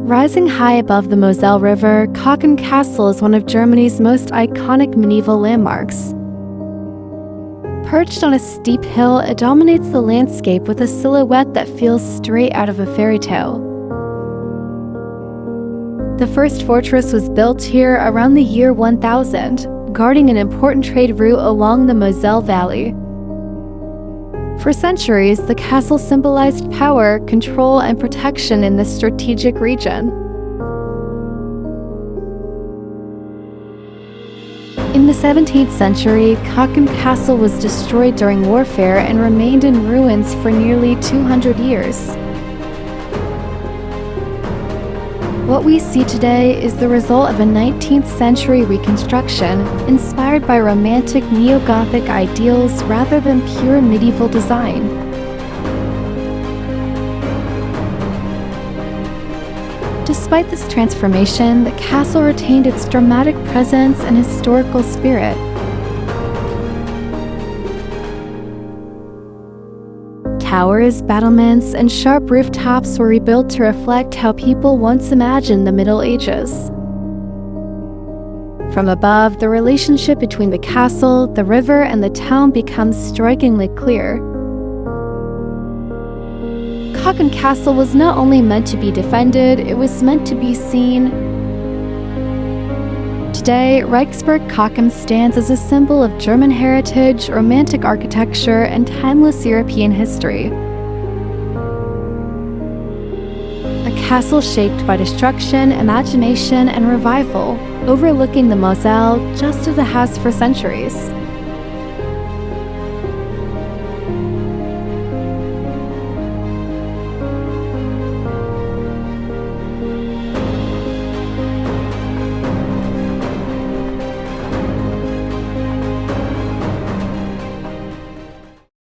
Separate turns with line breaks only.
Rising high above the Moselle River, Cochem Castle is one of Germany's most iconic medieval landmarks. Perched on a steep hill, it dominates the landscape with a silhouette that feels straight out of a fairy tale. The first fortress was built here around the year 1000, guarding an important trade route along the Moselle Valley. For centuries, the castle symbolized power, control, and protection in this strategic region. In the 17th century, Cochem Castle was destroyed during warfare and remained in ruins for nearly 200 years. What we see today is the result of a 19th century reconstruction inspired by romantic neo-Gothic ideals rather than pure medieval design. Despite this transformation, the castle retained its dramatic presence and historical spirit. Towers, battlements, and sharp rooftops were rebuilt to reflect how people once imagined the Middle Ages. From above, the relationship between the castle, the river, and the town becomes strikingly clear. Cochem Castle was not only meant to be defended, it was meant to be seen. Today, Reichsburg Cochem stands as a symbol of German heritage, romantic architecture, and timeless European history. A castle shaped by destruction, imagination, and revival, overlooking the Moselle just as it has for centuries.